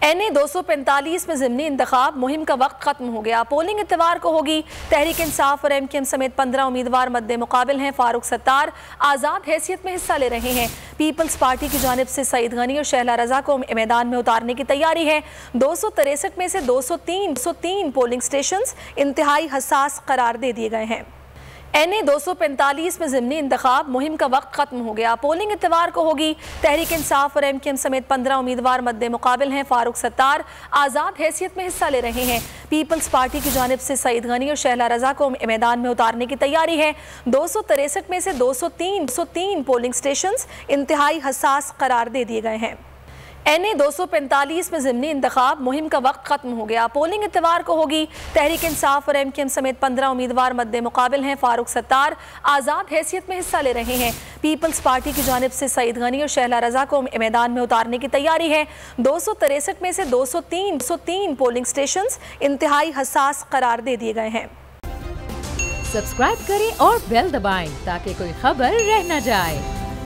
NA 245 में ज़िमनी इंतखाब मुहिम का वक्त खत्म हो गया। पोलिंग इतवार को होगी। तहरीक इंसाफ और MKM समेत 15 उम्मीदवार मद्दे मुकाबिल हैं। फारूक सत्तार आज़ाद हैसियत में हिस्सा ले रहे हैं। पीपल्स पार्टी की जानिब से सईद गनी और शहला रजा को मैदान में उतारने की तैयारी है। 263 में से 203 पोलिंग स्टेशन इंतहाई हसास करार दे दिए गए हैं। NA 245 में ज़िमनी इंतखाब मुहिम का वक्त खत्म हो गया। पोलिंग इतवार को होगी। तहरीक इंसाफ और MKM समेत 15 उम्मीदवार मद्दे मुकाबिल हैं। फारूक सत्तार आज़ाद हैसियत में हिस्सा ले रहे हैं। पीपल्स पार्टी की जानिब से सईद गनी और शहला रजा को मैदान में उतारने की तैयारी है। 263 में से 203 पोलिंग स्टेशन इंतहाई हसास करार दे दिए गए हैं। NA 245 में ज़िमनी इंतखाब मुहिम का वक्त खत्म हो गया। पोलिंग इतवार को होगी। तहरीक इंसाफ और MKM समेत 15 उम्मीदवार मद्दे मुकाबिल हैं। फारूक सत्तार आज़ाद हैसियत में हिस्सा ले रहे हैं। पीपल्स पार्टी की जानिब से सईद गनी और शहला रजा को मैदान में उतारने की तैयारी है। 263 में से 203 पोलिंग स्टेशन इंतहाई हसास करार दे दिए गए हैं। सब्सक्राइब करें और बेल दबाएं ताकि कोई खबर रह न जाए।